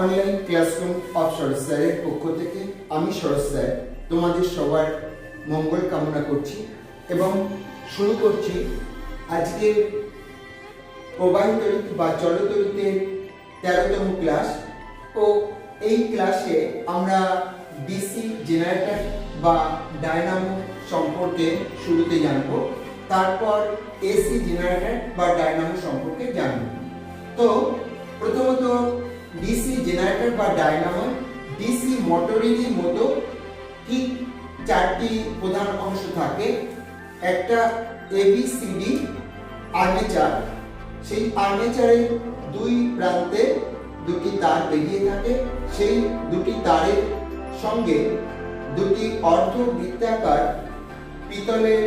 Online classroom of Saroj স্যারের পক্ষ থেকে আমি সরোজ স্যার তোমাদের সবার মঙ্গল কামনা করছি এবং শুরু করছি আজকের প্রবাহিত তড়িৎ বা চলতড়িতের 13তম ক্লাস। ও এই ক্লাসে আমরা ডিসি জেনারেটর বা ডায়নামো সম্পর্কে শুরুতে জানব, তারপর এসি জেনারেটর বা ডায়নামো সম্পর্কে জানব। তো প্রথমত ডিসি জেনারেটর বা ডায়নামো ডিসি মোটরেরই মতো কি চারটি প্রধান অংশ থাকে। একটা এবিসিডি আর্মেচার, সেই আর্মেচারের দুই প্রান্তে দুটি তার বেরিয়ে থাকে, সেই দুটি তারের সঙ্গে দুটি অর্ধবৃত্তাকার পিতলের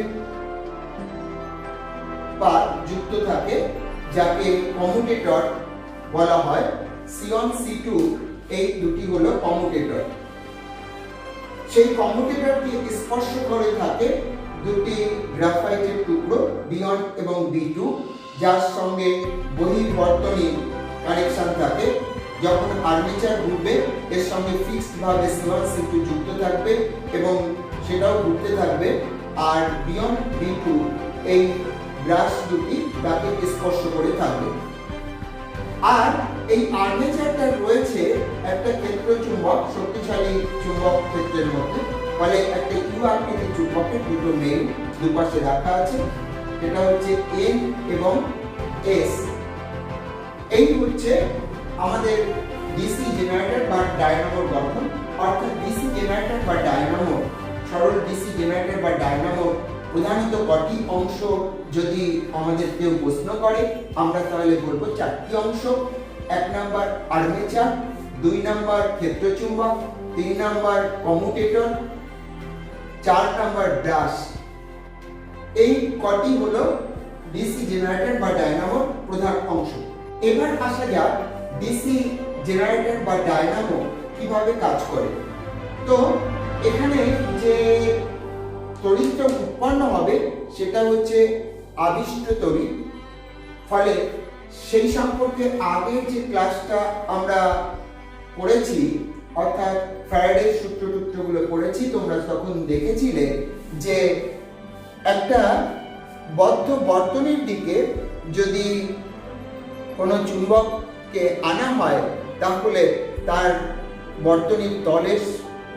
পাত যুক্ত থাকে, যাকে কম্যুটেটর বলা হয়। C1 C2 এই দুটি হলো কম্যুটেটর। সেই কম্যুটেটরকে স্পর্শ করে থাকে দুটি গ্রাফাইটের টুকরো B1 এবং B2, যার সঙ্গে বহির্বর্তনী কানেকশন থাকে। যখন আর্মেচার ঘুরবে এর সঙ্গে ফিক্সড ভাবে C1 C2 যুক্ত থাকবে এবং সেটাও ঘুরতে থাকবে, আর B1 B2 এই ব্রাশ দুটি তাকে স্পর্শ করে থাকবে। আর এই আর্মেচারটা রয়েছে একটা ক্ষেত্র চুম্বক, শক্তিশালী চুম্বক ক্ষেত্রের মধ্যে, ফলে একটা ইউ আকৃতির চুম্বকের দুটো মেরু দুপাশে রাখা আছে, এটা হচ্ছে N এবং S। এই হচ্ছে আমাদের ডিসি জেনারেটর বা ডায়নামোর গঠন। অর্থাৎ ডিসি জেনারেটর বা ডায়নামো, সরল ডিসি জেনারেটর বা ডায়নামো প্রধানত কটি অংশ যদি আমাদের কেউ প্রশ্ন করে, আমরা তাহলে বলবো চারটি অংশ। 1 নাম্বার আর্মেচার, 2 নাম্বার ক্ষেত্র চুম্বক, 3 নাম্বার কম্যুটেটর, 4 নাম্বার ব্রাশ। এই কটি হলো ডিসি জেনারেটর বা ডায়নামোর প্রধান অংশ। এবার আসা যাক ডিসি জেনারেটর বা ডায়নামো কিভাবে কাজ করে। তো এখানে যে তড়িৎটা উৎপন্ন হবে সেটা হচ্ছে আবিষ্ট তড়িৎ। ফলে সেই সম্পর্কে আগের যে ক্লাসটা আমরা পড়েছি, অর্থাৎ ফ্যারাডের সূত্রগুলো পড়েছি, তোমরা তখন দেখেছিলে যে একটা বদ্ধ বর্তনীর দিকে যদি কোনো চুম্বককে আনা হয়, তাহলে তার বর্তনীর তলের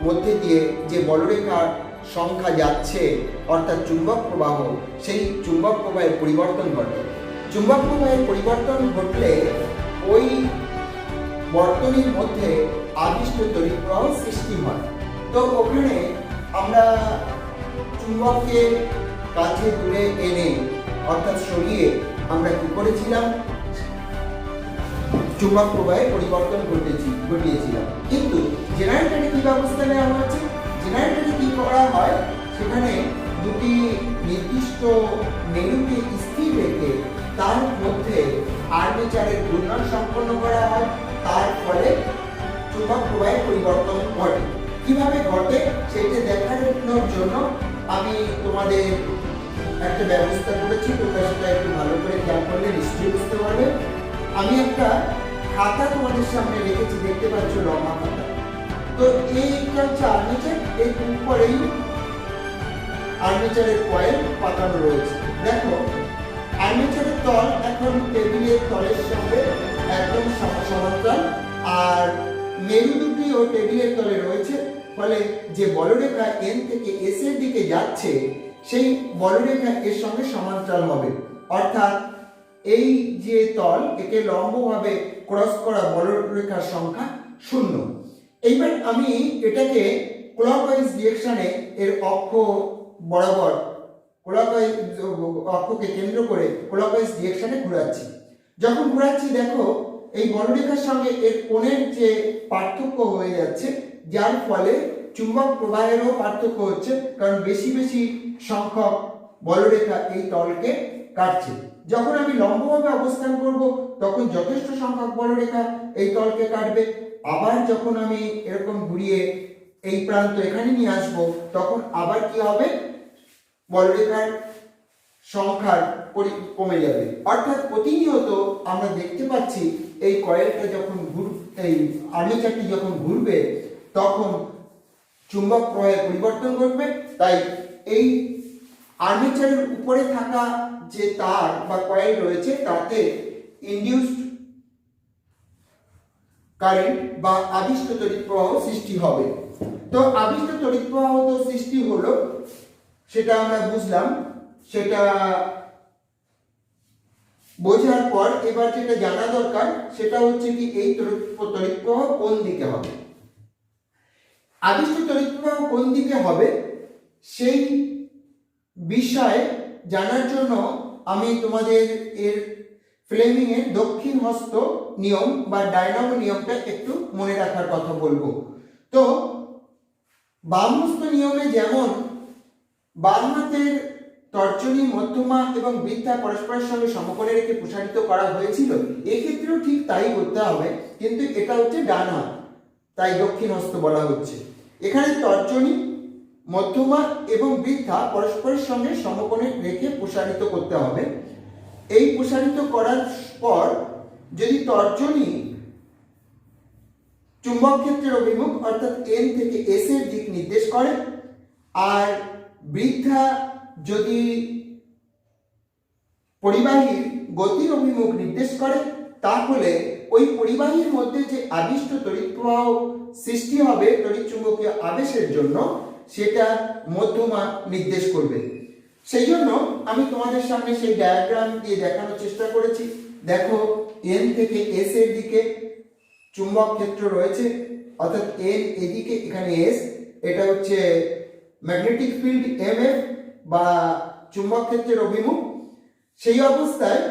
মধ্যে দিয়ে যে বলরেখার সংখ্যা যাচ্ছে, অর্থাৎ চুম্বক প্রবাহ, সেই চুম্বক প্রবাহের পরিবর্তন ঘটে। চুম্বক প্রবাহের পরিবর্তন ঘটলে ওই বর্তনীর মধ্যে আবিষ্ট তড়িৎ প্রবাহ সৃষ্টি হয়। তো ওখানে আমরা চুম্বককে কাছে দূরে এনে অর্থাৎ সরিয়ে আমরা কি করেছিলাম, চুম্বক প্রবাহে পরিবর্তন ঘটিয়েছিলাম। কিন্তু জেনারেটরে কি ব্যবস্থা নেওয়া হয়েছে? জেনারেটরে কি করা হয়, সেখানে দুটি নির্দিষ্ট মেরুকে স্থির রেখে তার মধ্যে আর্মেচারের ঘূর্ণন সম্পন্ন করা হয়, তার ফলে চুম্বক প্রবাহে পরিবর্তন ঘটে। কিভাবে ঘটে সেটা দেখানোর জন্য আমি তোমাদের একটা ব্যবস্থা করেছি, তোমরা সেটা একটু ভালো করে খেয়াল করলে নিশ্চয়ই বুঝতে পারবে। আমি একটা খাতা তোমাদের সামনে রেখেছি, দেখতে পাচ্ছ, লম্বা খাতা। তো এইটা হচ্ছে আর্মেচার, এই উপরেই আর্মেচারের কয়েল পাতানো রয়েছে। দেখো, আর্মেচারের তল এখন টেবিলের তলের সঙ্গে একদম সমান্তরাল, আর মেরু দুটি ও টেবিলের তলে রয়েছে। ফলে যে বলরেখা N থেকে S এর দিকে যাচ্ছে, সেই বলরেখা এর সঙ্গে সমান্তরাল হবে। অর্থাৎ এই যে তল, একে লম্বভাবে ক্রস করা বলরেখার সংখ্যা 0। এইবার আমি এটাকে ক্লকওয়াইজ ডিরেকশনে এর অক্ষ বরাবর, ক্লকওয়াইজ অক্ষকে কেন্দ্র করে ক্লকওয়াইজ ডিরেকশনে ঘোরাচ্ছি। যখন ঘোরাচ্ছি, দেখো এই বলরেখার সঙ্গে এর কোণের যে পার্থক্য হয়ে যাচ্ছে, যার ফলে চুম্বক প্রবাহেরও পার্থক্য হচ্ছে, কারণ বেশি বেশি সংখ্যক বলরেখা এই তলকে কাটছে। যখন আমি লম্বভাবে অবস্থান করব, তখন যথেষ্ট সংখ্যক বলরেখা এই তলকে কাটবে। আবার যখন আমি এরকম ঘুরিয়ে এই প্রান্ত এখানে নিয়ে আসব, তখন আবার কি হবে, বলরেখার সংখ্যার কমে যাবে। অর্থাৎ প্রতিনিয়ত আমরা দেখতে পাচ্ছি এই কয়েলটা যখন এই আর্মেচারটি যখন ঘুরবে তখন চুম্বক প্রবাহের পরিবর্তন ঘটবে। তাই এই আর্মেচারের উপরে থাকা যে তার বা কয়েল রয়েছে তাতে ইনডিউসড কারেন্ট বা আবিষ্ট তড়িৎ প্রবাহ সৃষ্টি হবে। তো আবিষ্ট তড়িৎ প্রবাহ তো সৃষ্টি হলো, সেটা আমরা বুঝলাম। সেটা বোঝার পর এবার যেটা জানা দরকার সেটা হচ্ছে কি এই তড়িৎ প্রবাহ কোন দিকে হবে। আবিষ্ট তড়িৎ প্রবাহ কোন দিকে হবে সেই বিষয় জানার জন্য আমি তোমাদের এর ফ্লেমিং এর দক্ষিণ হস্ত নিয়ম বা ডায়নামো নিয়মটা একটু মনে রাখার কথা বলবো। তো বাম হস্ত নিয়মে যেমন বাম হাতের তর্জনী, মধ্যমা এবং বৃদ্ধা পরস্পরের সঙ্গে সমকোণে রেখে প্রসারিত করা হয়েছিল, এক্ষেত্রেও ঠিক তাই করতে হবে, কিন্তু এটা হচ্ছে ডান হাত, তাই দক্ষিণ হস্ত বলা হচ্ছে। এখানে তর্জনী, মধ্যমা এবং বৃদ্ধা পরস্পরের সঙ্গে সমকোণে রেখে প্রসারিত করতে হবে। এই প্রসারিত করার পর যদি তর্জনী চুম্বক ক্ষেত্রের অভিমুখ অর্থাৎ এন থেকে এস এর দিক নির্দেশ করে, আর বৃদ্ধা যদি পরিবাহীর গতির অভিমুখ নির্দেশ করে, তাহলে ওই পরিবাহীর মধ্যে যে আবিষ্ট তড়িৎ প্রবাহ সৃষ্টি হবে তড়িৎ চুম্বকীয় আবেশের জন্য, সেটা মধ্যমা নির্দেশ করবে। সেই জন্য আমি তোমাদের সামনে সেই ডায়াগ্রাম দিয়ে দেখানোর চেষ্টা করেছি। দেখো, এন থেকে এস এর দিকে চুম্বক ক্ষেত্র রয়েছে, অর্থাৎ এন এদিকে, এখানে এস, এটা হচ্ছে ম্যাগনেটিক ফিল্ড এমএফ বা চুম্বক ক্ষেত্রের অভিমুখ। সেই অবস্থায়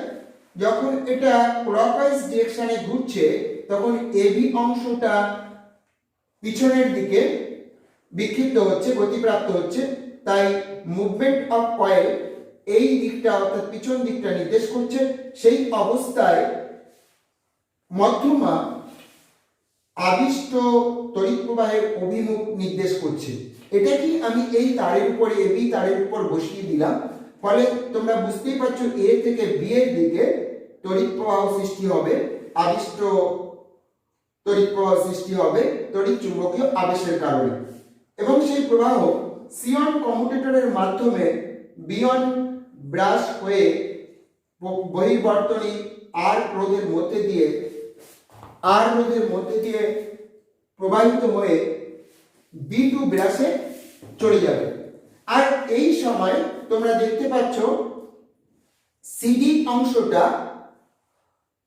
যখন এটা ক্লকওয়াইজ ডিরেকশনে ঘুরছে তখন এবি অংশটা পিছনের দিকে বিক্ষিপ্ত হচ্ছে, গতিপ্রাপ্ত হচ্ছে। তাই মুভমেন্ট অফ কয়েল এই দিকটা অর্থাৎ পিছন দিকটা নির্দেশ করছে। সেই অবস্থায় মধ্যমা আবিষ্ট তড়িৎ প্রবাহের অভিমুখ নির্দেশ করছে। এটা কি আমি এই তারের উপরে, এবি তারের উপর বসিয়ে দিলাম, ফলে তোমরা বুঝতেই পারছো এ থেকে বি এর দিকে তড়িৎ প্রবাহ সৃষ্টি হবে, আবিষ্ট তড়িৎ প্রবাহ সৃষ্টি হবে তড়িৎ চুম্বকীয় আবেশের কারণে। এবং সেই প্রবাহ সিয়ন কমিউটেটরের মাধ্যমে বিয়ন ব্রাশ হয়ে বহির্বর্তনী আর রোধের মধ্যে দিয়ে প্রবাহিত হয়ে B2 ব্রাশে চলে যাবে। আর এই সময় তোমরা দেখতে পাচ্ছ সিডি অংশটা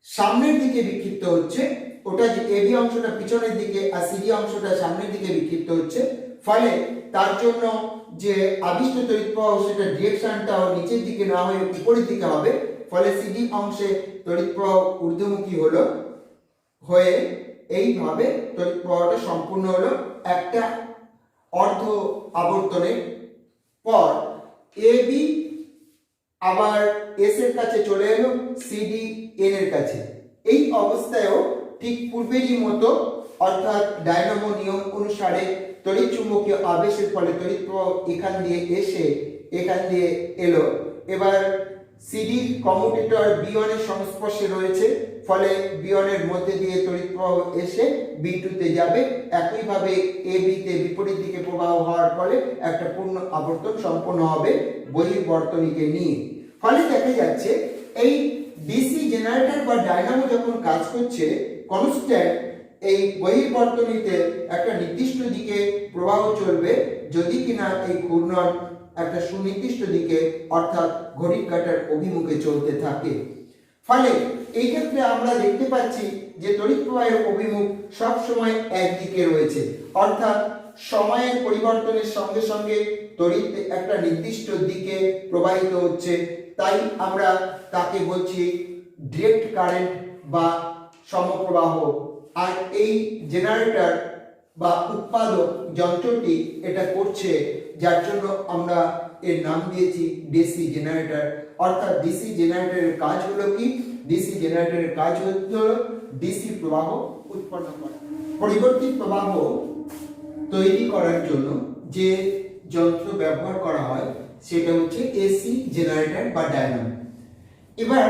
সামনের দিকে বিক্ষিপ্ত হচ্ছে, ওটা যে এবি অংশটা পিছনের দিকে আর সিডি অংশটা সামনের দিকে বিক্ষিপ্ত হচ্ছে। ফলে তার জন্য যে আবিষ্ট তড়িৎ প্রবাহ সেটা ডিরেকশনটাও নিচের দিকে না হয়ে উপরের দিকে হবে। ফলে সিডি অংশে তড়িৎ প্রবাহ ঊর্ধ্বমুখী হয়ে এইভাবে তড়িৎ প্রবাহটা সম্পূর্ণ হলো। একটা অর্ধ আবর্তনের পর এবি আবার এস এর কাছে চলে এলো, সিডি এন এর কাছে। এই অবস্থায়ও ঠিক পূর্বেরই মতো, অর্থাৎ ডায়নামো নিয়ম অনুসারে তড়িৎ চুম্বকীয় আবেশের ফলে তড়িৎ প্রবাহ এখান দিয়ে এসে এখান দিয়ে এলো। এবার সিডি কমিউটেটর B1 এর সংস্পর্শে রয়েছে, ফলে B1 এর মধ্যে দিয়ে তড়িৎ প্রবাহ এসে B2 তে যাবে। একইভাবে AB তে বিপরীত দিকে প্রবাহ হওয়ার ফলে একটা পূর্ণ আবর্তন সম্পন্ন হবে বহির্বর্তনীকে নিয়ে। ফলে দেখা যাচ্ছে এই ডিসি জেনারেটর বা ডায়নামো যখন কাজ করছে, কনস্ট্যান্ট এই বহির্বর্তনীতে একটা নির্দিষ্ট দিকে প্রবাহ চলবে, যদি কিনা এই ঘূর্ণন একটা সুনির্দিষ্ট দিকে অর্থাৎ ঘড়ির কাঁটার অভিমুখে চলতে থাকে। ফলে এই ক্ষেত্রে আমরা দেখতে পাচ্ছি যে তড়িৎ প্রবাহের অভিমুখ সব সময় একদিকে রয়েছে, অর্থাৎ সময়ের পরিবর্তনের সঙ্গে সঙ্গে তড়িৎ একটা নির্দিষ্ট দিকে প্রবাহিত হচ্ছে। তাই আমরা তাকে বলছি ডিরেক্ট কারেন্ট বা সমপ্রবাহ। আর এই জেনারেটর বা উৎপাদক যন্ত্রটি এটা করছে, যার জন্য আমরা এর নাম দিয়েছি ডিসি জেনারেটর। অর্থাৎ ডিসি জেনারেটরের কাজ হলো কি? ডিসি জেনারেটরের কাজ হলো ডিসি প্রবাহ উৎপন্ন করা। পরিবর্তিত প্রবাহ তৈরি করার জন্য যে যন্ত্র ব্যবহার করা হয় সেটা হচ্ছে এসি জেনারেটর বা ডায়নামো। এবার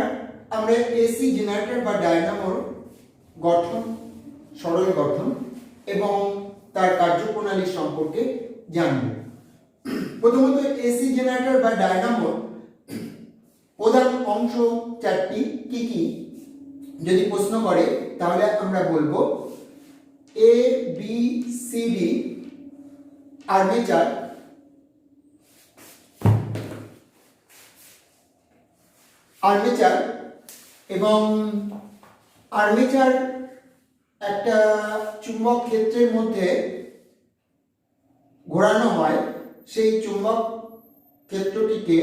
আমরা এসি জেনারেটর বা ডায়নামোর গঠন, সরল গঠন এবং তার কার্যপ্রণালী সম্পর্কে জানব। প্রথমত এসি জেনারেটর বা ডায়নামোর প্রধান অংশ চারটি কি কি যদি প্রশ্ন করে তাহলে আমরা বলবো A B C D armature, এবং আর্মেচার একটা চুম্বক ক্ষেত্রের মধ্যে ঘোরানো হয়। সেই চুম্বক ক্ষেত্রটিকে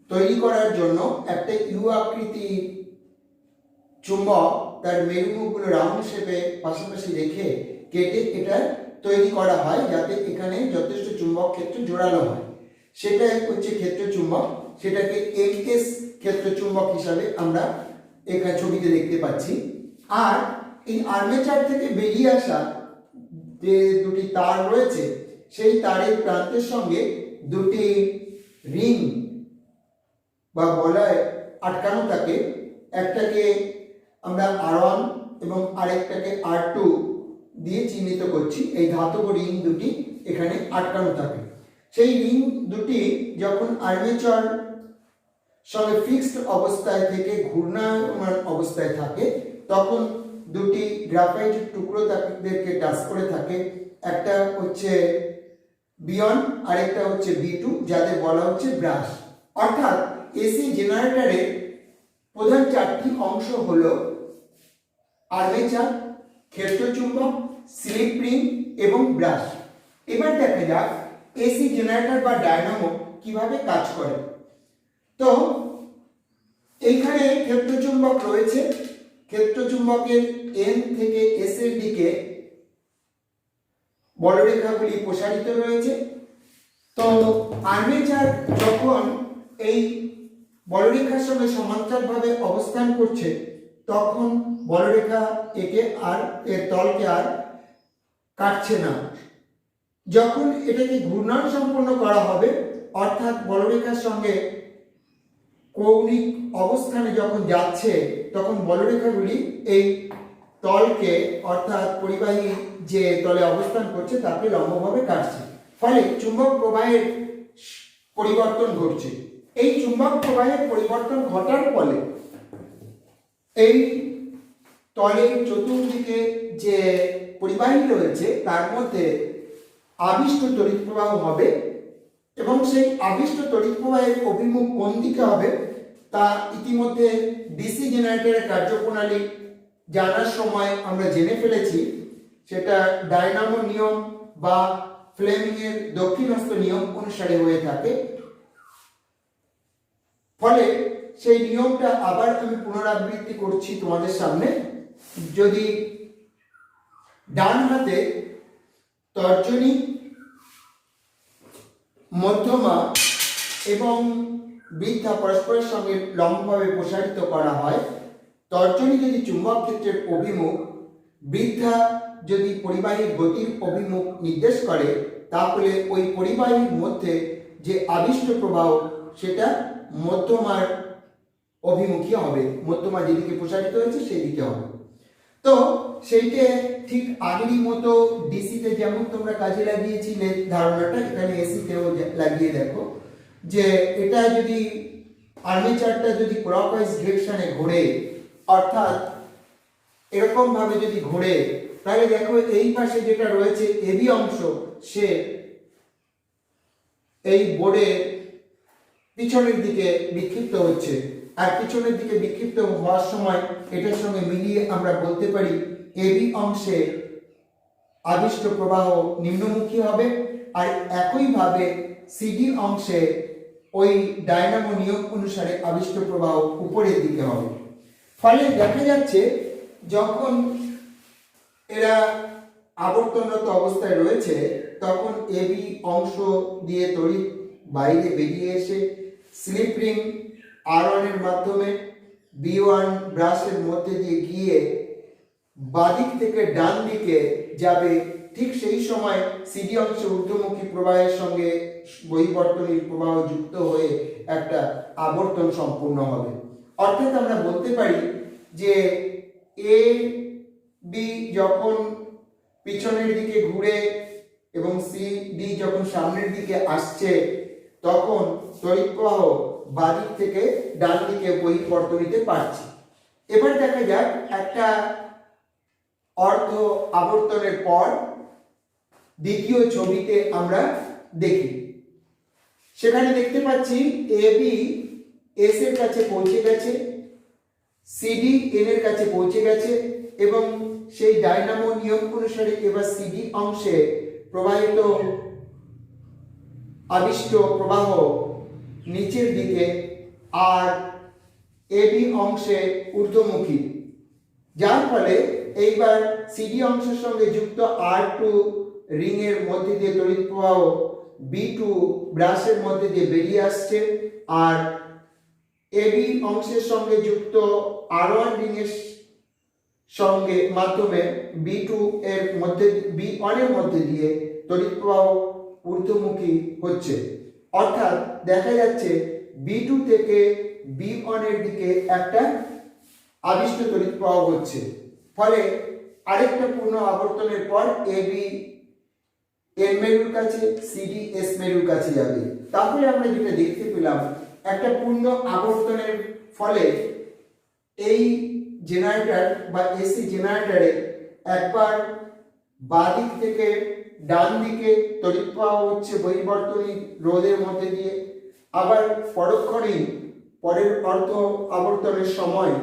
তৈরি করার জন্য একটা ইউ আকৃতি চুম্বক তার মেরুমুখগুলো রাউন্ড শেপে পাশাপাশি রেখে কেটে এটা তৈরি করা হয় যাতে এখানে যথেষ্ট চুম্বক ক্ষেত্র জোড়ালো হয়। সেটা হচ্ছে ক্ষেত্র চুম্বক, সেটাকে এমএস ক্ষেত্র চুম্বক হিসাবে আমরা এখানে ছবিতে দেখতে পাচ্ছি। আর এই আর্মেচার থেকে বেরিয়ে আসা যে দুটি তার রয়েছে সেই তারের প্রান্তের সঙ্গে দুটি রিং বা বলয় আটকানো থাকে। একটাকে আমরা R1 এবং আরেকটাকে R2 দিয়ে চিহ্নিত করছি। এই ধাতব রিং দুটি এখানে আটকানো থাকে। সেই রিং দুটি যখন আর্মেচার সঙ্গে ফিক্সড অবস্থায় থেকে ঘূর্ণায়মান অবস্থায় থাকে তখন দুটি গ্রাফাইটের টুকরো তাদেরকে টাচ করে থাকে। একটা হচ্ছে B1 আরেকটা হচ্ছে B2, যাদের বলা হচ্ছে ব্রাশ। অর্থাৎ এসি জেনারেটরের প্রধান চারটি অংশ হলো আর্মেচার, ক্ষেত্রচুম্বক, স্লিপ রিং এবং ব্রাশ। এবার দেখা যাক এসি জেনারেটর বা ডায়নামো কিভাবে কাজ করে। তো এইখানে ক্ষেত্রচুম্বক রয়েছে, ক্ষেত্রচুম্বকের এন থেকে এস এর দিকে বলরেখাগুলি প্রসারিত রয়েছে। তো আর্মেচার যখন এই বলরেখার সঙ্গে সমান্তরালভাবে অবস্থান করছে তখন বলরেখা একে আর এর তলকে আর কাটছে না। যখন এটাকে ঘূর্ণন সম্পন্ন করা হবে অর্থাৎ বলরেখার সঙ্গে কৌণিক অবস্থানে যখন যাচ্ছে তখন বলরেখাগুলি এই তলকে অর্থাৎ পরিবাহী যে তলে অবস্থান করছে তাকে লম্বভাবে কাটছে, ফলে চুম্বক প্রবাহের পরিবর্তন ঘটছে। এই চুম্বক প্রবাহের পরিবর্তন ঘটার ফলে এই তলের চতুর্দিকে যে পরিবাহী রয়েছে তার মধ্যে আবিষ্ট তড়িৎ প্রবাহ হবে এবং সেই আবিষ্ট তড়িৎ প্রবাহের অভিমুখ কোন দিকে হবে তা ইতিমধ্যে ডিসি জেনারেটরের কার্যপ্রণালী জানার সময় আমরা জেনে ফেলেছি। সেটা ডায়নামো নিয়ম বা ফ্লেমিংয়ের দক্ষিণহস্ত নিয়ম অনুসারে হয়ে থাকে। ফলে সেই নিয়মটা আবার আমি পুনরাবৃত্তি করছি তোমাদের সামনে। যদি ডান হাতে তর্জনী, মধ্যমা এবং বৃদ্ধা পরস্পরের সঙ্গে লম্বভাবে প্রসারিত করা হয়, তর্জনী যদি চুম্বক ক্ষেত্রের অভিমুখ, বৃদ্ধা যদি পরিবাহীর গতির অভিমুখ নির্দেশ করে তাহলে ওই পরিবাহীর মধ্যে যে আবিষ্ট প্রবাহ সেটা মধ্যমার অভিমুখী হবে, মধ্যমা যেদিকে প্রসারিত হয়েছে সেই দিকে হবে। তো সেইটা ঠিক আগেরই মতো ডিসিতে যেমন তোমরা কাজে লাগিয়েছিলে ধারণাটা এখানে এসিতেও লাগিয়ে দেখো যে এটা যদি আর্মেচারটা যদি ক্লকওয়াইজ ডিরেকশনে ঘোরে অর্থাৎ এরকম ভাবে যদি ঘোরে তাহলে দেখো এই পাশে যেটা রয়েছে এবি অংশ সে এই বোর্ডের পিছনের দিকে বিক্ষিপ্ত হচ্ছে, আর পিছনের দিকে বিক্ষিপ্ত হওয়ার সময় এটার সঙ্গে মিলিয়ে আমরা বলতে পারি এবি অংশে আবিষ্ট প্রবাহ নিম্নমুখী হবে আর একইভাবে সিডি অংশে ওই ডায়নামো নিয়ম অনুসারে আবিষ্ট প্রবাহ উপরের দিকে হবে। ফলে দেখা যাচ্ছে যখন এরা আবর্তনরত অবস্থায় রয়েছে তখন এবি অংশ দিয়ে তড়িৎ বাইরে বেরিয়ে এসে স্লিপ রিং R1 এর মাধ্যমে B1 ব্রাশের মধ্যে দিয়ে গিয়ে বাদিক থেকে ডান দিকে যাবে। ঠিক সেই সময় সিডি অংশ ঊর্ধ্বমুখী প্রবাহের সঙ্গে বহিবর্তনীর প্রবাহ যুক্ত হয়ে একটা আবর্তন সম্পূর্ণ হবে। অর্থাৎ আমরা বলতে পারি যে এ বি যখন পিছনের দিকে ঘুরে এবং সি ডি যখন সামনের দিকে আসছে, তখন তড়িৎ প্রবাহ বাদিক থেকে ডান দিকে বহির্বর্তনীতে পারছি। এবার দেখা যাক একটা অর্ধ আবর্তনের পর দ্বিতীয় ছবিতে আমরা দেখি। সেখানে দেখতে পাচ্ছি এ বি এস এর কাছে পৌঁছে গেছে, সিডি এন এর কাছে পৌঁছে গেছে এবং সেই ডায়নামো নিয়ম অনুসারে এবার সিডি অংশে প্রবাহিত আবিষ্ট প্রবাহ নিচের দিকে আর এবি অংশে ঊর্ধ্বমুখী, যার ফলে এইবার সিডি অংশের সঙ্গে যুক্ত R2 রিং এর মধ্যে দিয়ে তড়িৎ প্রবাহ B2 ব্রাশের মধ্যে দিয়ে বেরিয়ে আসছে, আর এবি অংশের সঙ্গে যুক্ত R1 রিং এর সঙ্গে মাধ্যমে B2 এর মধ্যে B1 এর মধ্যে দিয়ে তড়িৎ প্রবাহ ঊর্ধ্বমুখী হচ্ছে। অর্থাৎ দেখা যাচ্ছে B2 থেকে B1 এর দিকে একটা আবিষ্ট তড়িৎ প্রবাহ হচ্ছে। ফলে আরেকটা পূর্ণ আবর্তনের পর এবি এন মেরুর কাছে, সিডি এস মেরুর কাছে যাবে। তারপরে আমরা যেটা দেখতে পেলাম, একটা পূর্ণ আবর্তনের ফলে এই জেনারেটর বা এসি জেনারেটরে একবার বাঁ দিক থেকে ডান দিকে তড়িৎ প্রবাহ হচ্ছে বহির্বর্তনী রোধের মধ্যে দিয়ে, আবার পরক্ষণেই পরের অর্ধ আবর্তনের সময়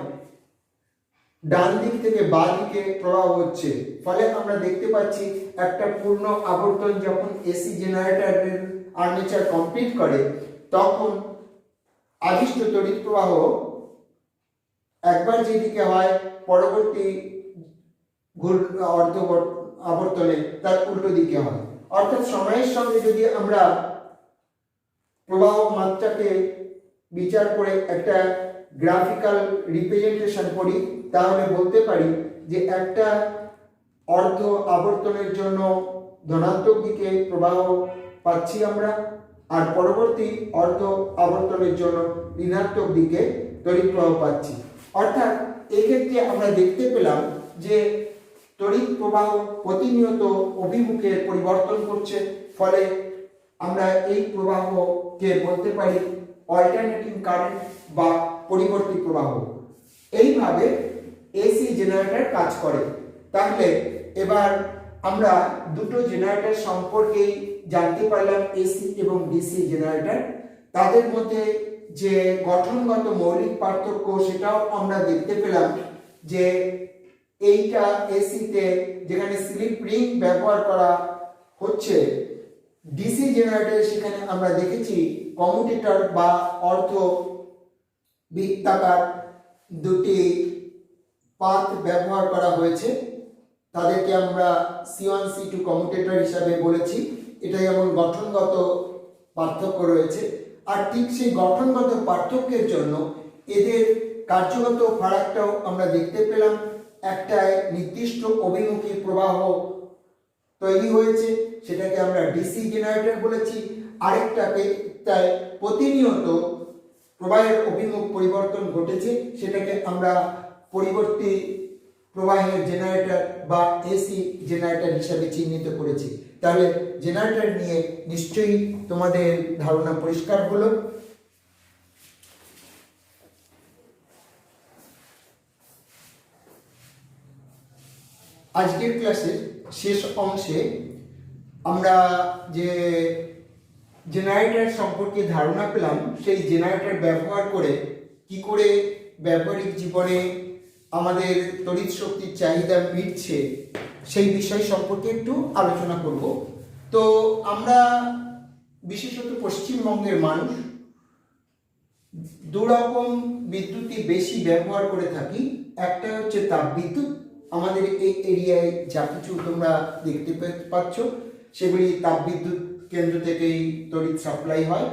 ডান দিক থেকে বাঁ দিকে প্রবাহ হচ্ছে। ফলে আমরা দেখতে পাচ্ছি একটা পূর্ণ আবর্তন যখন এসি জেনারেটরের আর্মেচার কমপ্লিট করে, তখন আবিষ্ট তড়িৎ প্রবাহ একবার যেদিকে হয় পরবর্তী অর্ধ আবর্তনে তার উল্টো দিকে হয়। অর্থাৎ সময়ের সঙ্গে যদি আমরা প্রবাহ মাত্রাকে বিচার করে একটা গ্রাফিক্যাল রিপ্রেজেন্টেশন করি, তাহলে বলতে পারি যে একটা অর্ধ আবর্তনের জন্য ধনাত্মক দিকে প্রবাহ পাচ্ছি আমরা, আর পরবর্তী অর্ধ আবর্তনের জন্য ঋণাত্মক দিকে তড়িৎ প্রবাহ পাচ্ছি। অর্থাৎ এক্ষেত্রে আমরা দেখতে পেলাম যে তড়িৎ প্রবাহ প্রতিনিয়ত অভিমুখের পরিবর্তন করছে, ফলে আমরা এই প্রবাহকে বলতে পারি অল্টারনেটিং কারেন্ট বা পরিবর্তী প্রবাহ। এইভাবে এসি জেনারেটর কাজ করে। তাহলে এবার আমরা দুটো জেনারেটর সম্পর্কেই জানতে পারলাম, এসি এবং ডিসি জেনারেটর। তাদের মধ্যে যে গঠনগত মৌলিক পার্থক্য সেটাও আমরা দেখতে পেলাম, যে এইটা এসিতে যেখানে স্লিপ রিং ব্যবহার করা হচ্ছে, ডিসি জেনারেটর সেখানে আমরা দেখেছি কমিউটেটর বা অর্ধ বৃত্তাকার দুটি পাত ব্যবহার করা হয়েছে। তাদেরকে আমরা C1 C2 কমিউটেটর হিসাবে বলেছি। এটা যেমন গঠনগত পার্থক্য রয়েছে, আর ঠিক সেই গঠনগত পার্থক্যের জন্য এদের কার্যগত ফারাকটাও আমরা দেখতে পেলাম। একটা নির্দিষ্ট অভিমুখী প্রবাহ তৈরি হয়েছে, সেটাকে আমরা ডিসি জেনারেটর বলেছি। আরেকটাকে তাই প্রতিনিয়ত প্রবাহের অভিমুখ পরিবর্তন ঘটেছে, সেটাকে আমরা পরিবর্তী প্রবাহের জেনারেটর বা এসি জেনারেটর হিসাবে চিহ্নিত করেছি। তাহলে জেনারেটর নিয়ে নিশ্চয়ই তোমাদের ধারণা পরিষ্কার হলো। আজকের ক্লাসের শেষ অংশে আমরা যে জেনারেটর সম্পর্কে ধারণা পেলাম, সেই জেনারেটর ব্যবহার করে কি করে ব্যবহারিক জীবনে আমাদের তড়িৎ শক্তির চাহিদা মিটছে সেই বিষয় সম্পর্কে একটু আলোচনা করব। তো আমরা বিশেষত পশ্চিমবঙ্গের মানুষ দুরকম বিদ্যুৎই বেশি ব্যবহার করে থাকি। একটা হচ্ছে তাপবিদ্যুৎ, আমাদের এই এরিয়ায় যা কিছু তোমরা দেখতে পাচ্ছ সেগুলি তাপবিদ্যুৎ কেন্দ্র থেকেই তড়িৎ সাপ্লাই হয়।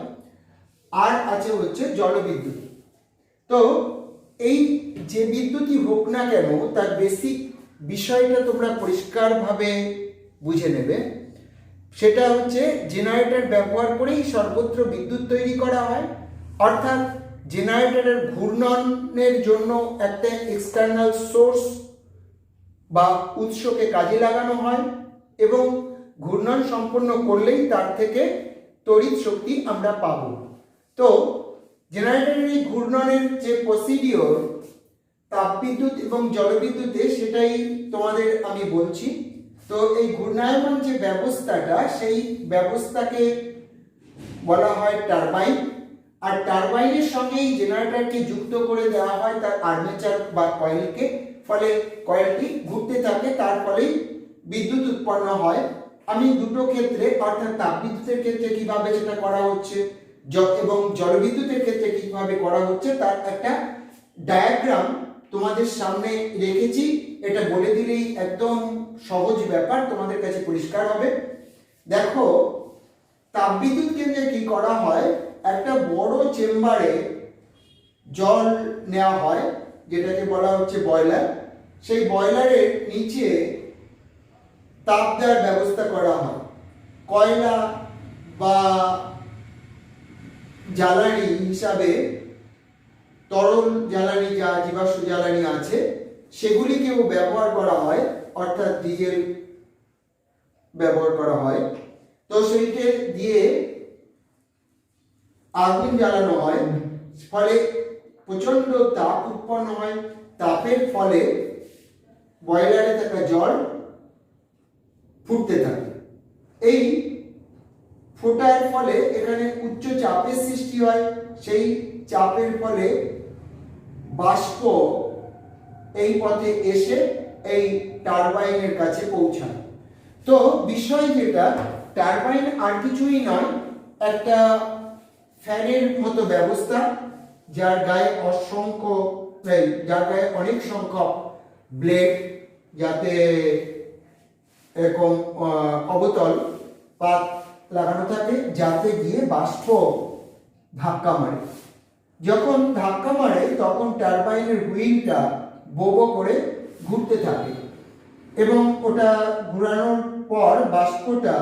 আর আছে হচ্ছে জলবিদ্যুৎ। তো এই যে বিদ্যুৎই হোক না কেন, তার বেসিক বিষয়টা তোমরা পরিষ্কারভাবে বুঝে নেবে। সেটা হচ্ছে জেনারেটর ব্যবহার করেই সর্বত্র বিদ্যুৎ তৈরি করা হয়। অর্থাৎ জেনারেটরের ঘূর্ণনের জন্য একটা এক্সটার্নাল সোর্স বা উৎসকে কাজে লাগানো হয় এবং ঘূর্ণন সম্পন্ন করলেই তার থেকে তড়িৎ শক্তি আমরা পাব। তো জেনারেটরের এই ঘূর্ণনের যে প্রসিডিওর তাপবিদ্যুৎ এবং জলবিদ্যুতে, সেটাই তোমাদের আমি বলছি। তো এই ঘূর্ণায়মান যে ব্যবস্থাটা, সেই ব্যবস্থাকে বলা হয় টারবাইন। আর টারবাইনের সঙ্গেই জেনারেটরকে যুক্ত করে দেওয়া হয় তার আর্মেচার বা কয়েলকে, ফলে কয়েলটি ঘুরতে থাকে, তার ফলেই বিদ্যুৎ উৎপন্ন হয়। আমি দুটো ক্ষেত্রে, অর্থাৎ তাপবিদ্যুতের ক্ষেত্রে কিভাবে সেটা করা হচ্ছে এবং জলবিদ্যুতের ক্ষেত্রে কিভাবে করা হচ্ছে তার একটা ডায়াগ্রাম তোমাদের সামনে রেখেছি। এটা বলে দিলেই একদম সহজ ব্যাপার, তোমাদের কাছে পরিষ্কার হবে। দেখো, তাপবিদ্যুৎ কেন্দ্রে কি করা হয়, একটা বড় চেম্বারে জল নেওয়া হয়, যেটাকে বলা হচ্ছে বয়লার। সেই বয়লারের নিচে তাপ দেওয়ার ব্যবস্থা করা হয়। কয়লা বা জ্বালানি হিসাবে তরল জ্বালানি, যা জীবাশ্ম জ্বালানি আছে, সেগুলিকেও ব্যবহার করা হয়, অর্থাৎ ডিজেল ব্যবহার করা হয়। তো সেইটা দিয়ে আগুন জ্বালানো হয়, ফলে প্রচন্ড তাপ উৎপন্ন হয়। তাপের ফলে বয়লারে থাকা জল ফুটতে থাকে। এই ফোটার ফলে এখানে উচ্চ চাপের সৃষ্টি হয়। সেই চাপের ফলে বাষ্প এই পথে এসে এই টারবাইনের কাছে পৌঁছায়। তো বিষয় যেটা, টারবাইন আর কিছুই নয়, একটা ফ্যানের মতো ব্যবস্থা, যার গায়ে অনেক সংখ্যক ব্লেড, যাতে এরকম অবতল পাত লাগানো থাকে, যাতে গিয়ে বাষ্প ধাক্কা মারে। যখন ধাক্কা মারে তখন টারবাইনের হুইলটা বো করে ঘুরতে থাকে এবং ওটা ঘোরানোর পর বাষ্পটা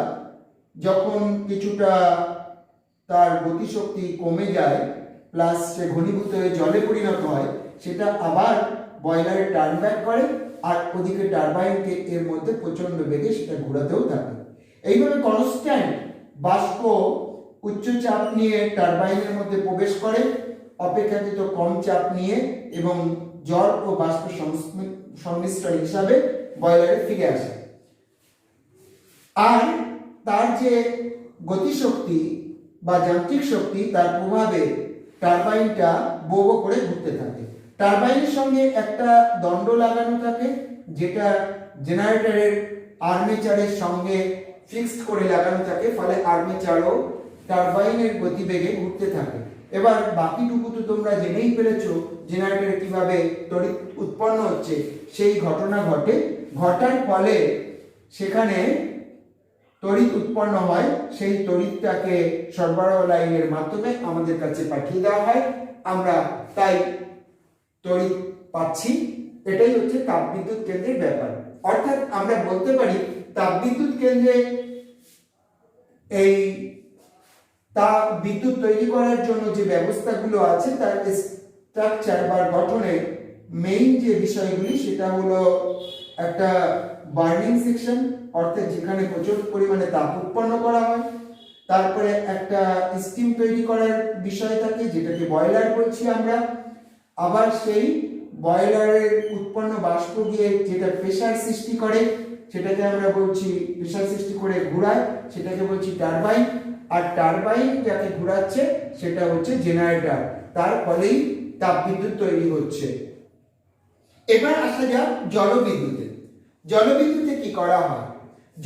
যখন কিছুটা তার গতিশক্তি কমে যায়, প্লাস সে ঘনীভূত হয়ে জলে পরিণত হয়, সেটা আবার বয়লারে টার্ন ব্যাক করে, আর ওদিকে টারবাইনকে এর মধ্যে প্রচন্ড বেগে সেটা ঘোরাতেও থাকে। এইভাবে কনস্ট্যান্ট বাষ্প উচ্চ চাপ নিয়ে টারবাইনের মধ্যে প্রবেশ করে, অপেক্ষাকৃত কম চাপ নিয়ে, এবং জল ও বাষ্প সংমিশ্রণ হিসাবে বয়লারে ফিরে আসে। আর তার যে গতিশক্তি বা যান্ত্রিক শক্তি, তার প্রভাবে টারবাইনটা বো করে ঘুরতে থাকে। টারবাইনের সঙ্গে একটা দণ্ড লাগানো থাকে, যেটা জেনারেটরের আর্মেচারের সঙ্গে ফিক্সড করে লাগানো থাকে, ফলে আর্মেচারও টারবাইনের গতিবেগে ঘুরতে থাকে। এবার বাকিটুকু তো তোমরা জেনেই ফেলেছো, জেনারেটরে কিভাবে তড়িৎ উৎপন্ন হচ্ছে। সেই ঘটনা ঘটার ফলে সেখানে তড়িৎ উৎপন্ন হয়, সেই তড়িৎটাকে সরবরাহ লাইনের মাধ্যমে আমাদের কাছে পাঠিয়ে দেওয়া হয়, আমরা তাই তড়িৎ পাচ্ছি। এটাই হচ্ছে তাপবিদ্যুৎ কেন্দ্রের ব্যাপার। অর্থাৎ আমরা বলতে পারি তাপবিদ্যুৎ কেন্দ্রে এই তাপ বিদ্যুৎ তৈরি করার জন্য যে ব্যবস্থাগুলো আছে, তার স্ট্রাকচার বা গঠনে মেইন যে বিষয়গুলি, সেটা হলো একটা বার্নিং সেকশন, অর্থাৎ যেখানে প্রচুর পরিমাণে তাপ উৎপন্ন করা হয়। তারপরে একটা স্টিম তৈরি করার বিষয় থাকে, যেটাকে বয়লার বলছি আমরা। আবার সেই বয়লারের উৎপন্ন বাষ্প গিয়ে যেটা প্রেসার সৃষ্টি করে, সেটাকে আমরা বলছি, প্রেসার সৃষ্টি করে ঘোরায়, সেটাকে বলছি টারবাইন। আর টারবাইন যাকে ঘোরাচ্ছে সেটা হচ্ছে জেনারেটর, তার ফলেই তাপবিদ্যুৎ তৈরি হচ্ছে। এবার আসা যাক জলবিদ্যুতে। জলবিদ্যুতে কি করা হয়?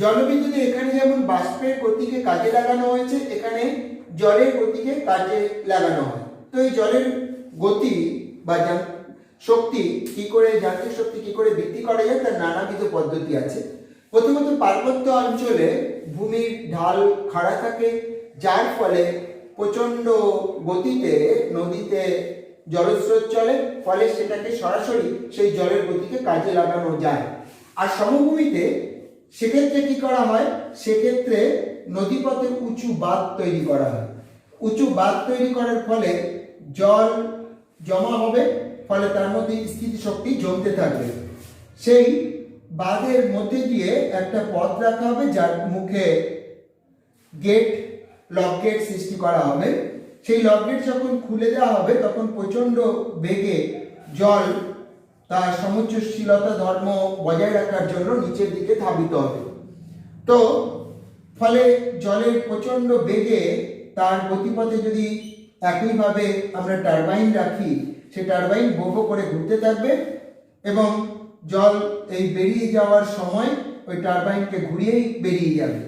জলবিদ্যুতে এখানে যেমন বাষ্পের গতিকে কাজে লাগানো হয়েছে, এখানে জলের গতিকে কাজে লাগানো হয়। তো এই জলের গতি বা শক্তি কি করে, যান্ত্রিক শক্তি কি করে বৃদ্ধি করা যায়, তার নানাবিধ পদ্ধতি আছে। প্রথমত পার্বত্য অঞ্চলে ভূমির ঢাল খাড়া থাকে, যার ফলে প্রচন্ড গতিতে নদীতে জলস্রোত চলে, ফলে সেটাকে সরাসরি সেই জলের গতিকে কাজে লাগানো যায়। আর সমভূমিতে সেক্ষেত্রে কি করা হয়, সেক্ষেত্রে নদীপথে উঁচু বাঁধ তৈরি করা হয়। উঁচু বাঁধ তৈরি করার ফলে জল জমা হবে, ফলে তার মধ্যে স্থিতিশক্তি জমতে থাকবে। সেই বাঁধের মধ্যে দিয়ে একটা পথ রাখা হবে, যার মুখে গেট, লক গেট সৃষ্টি করা হবে। সেই লক গেট যখন খুলে দেওয়া হবে তখন প্রচন্ড বেগে জল তার সমুচ্চশীলতা ধর্ম বজায় রাখার জন্য নিচের দিকে ধাবিত হবে। তো ফলে জলের প্রচন্ড বেগে তার গতিপথে যদি একইভাবে আমরা টারবাইন রাখি, সেই টারবাইন বো বো করে ঘুরতে থাকবে এবং জল এই বেরিয়ে যাওয়ার সময় ওই টারবাইনকে ঘুরিয়েই বেরিয়ে যাবে।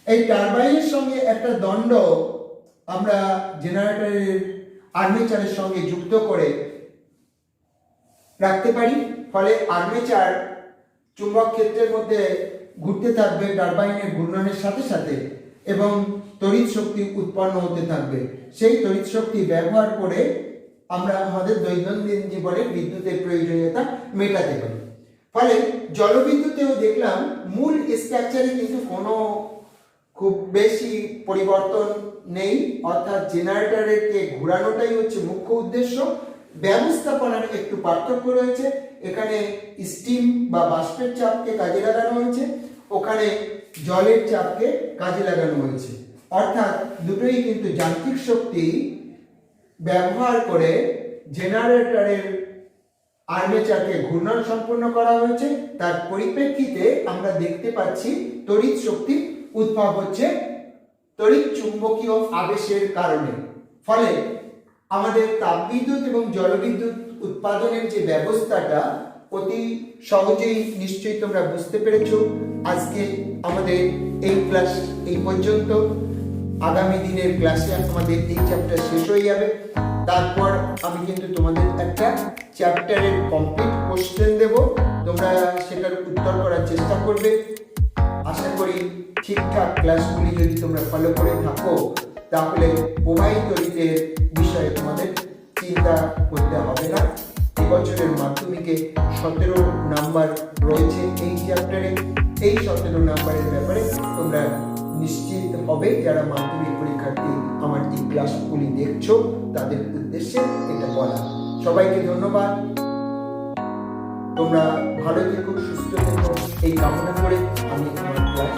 এই টারবাইনের সঙ্গে একটা দণ্ড আমরা জেনারেটরের আর্মেচারের সঙ্গে যুক্ত করে রাখতে পারি, ফলে আর্মেচার চুম্বক ক্ষেত্রের মধ্যে ঘুরতে থাকবে টারবাইনের ঘূর্ণনের সাথে সাথে এবং তড়িৎ শক্তি উৎপন্ন হতে থাকবে। সেই তড়িৎ শক্তি ব্যবহার করে আমরা আমাদের দৈনন্দিন জীবনে বিদ্যুতের প্রয়োজনীয়তা মেটাতে পারি। ফলে জলবিদ্যুতেও দেখলাম মূল স্ট্রাকচারে কিন্তু কোনো খুব বেশি পরিবর্তন নেই, অর্থাৎ জেনারেটরকে ঘোরানোটাই হচ্ছে মুখ্য উদ্দেশ্য। ব্যবস্থাপনার একটু পার্থক্য রয়েছে, এখানে স্টিম বা বাষ্পের চাপকে কাজে লাগানো হয়েছে, ওখানে জলের চাপকে কাজে লাগানো হয়েছে। অর্থাৎ দুটোই কিন্তু যান্ত্রিক শক্তি ব্যবহার করে জেনারেটরের আর্মেচারকে ঘূর্ণন সম্পন্ন করা হয়েছে। তার পরিপ্রেক্ষিতে আমরা দেখতে পাচ্ছি তড়িৎ শক্তি উদ্ভব হচ্ছে তড়িৎ চুম্বকীয় আবেশের কারণে। ফলে আমাদের তাপবিদ্যুৎ এবং জলবিদ্যুৎ উৎপাদনের যে ব্যবস্থাটা অতি সহজেই নিশ্চয়ই তোমরা বুঝতে পেরেছো। আজকে আমাদের এই ক্লাস এই পর্যন্ত। আগামী দিনের ক্লাসে আমাদের এই চ্যাপ্টার শেষ হয়ে যাবে। তারপর আমি কিন্তু তোমাদের একটা চ্যাপ্টারের কমপ্লিট কোশ্চেন দেব, তোমরা সেটার উত্তর করার চেষ্টা করবে। আশা করি ঠিকঠাক ক্লাসগুলি যদি তোমরা ফলো করে থাকো তাহলে প্রবাহী তড়িতের বিষয়ে তোমাদের চিন্তা করতে হবে না। এবছরের মাধ্যমিকে 17 নাম্বার রয়েছে এই চ্যাপ্টারে। এই 17 নাম্বারের ব্যাপারে তোমরা নিশ্চিত হবে যারা মাধ্যমিক পরীক্ষার্থী আমার এই ক্লাসগুলি দেখছো তাদের উদ্দেশ্যে এটা বলা। সবাইকে ধন্যবাদ। তোমরা ভালো থেকো, সুস্থ থেকো এই কামনা করে আমি আমার ক্লাস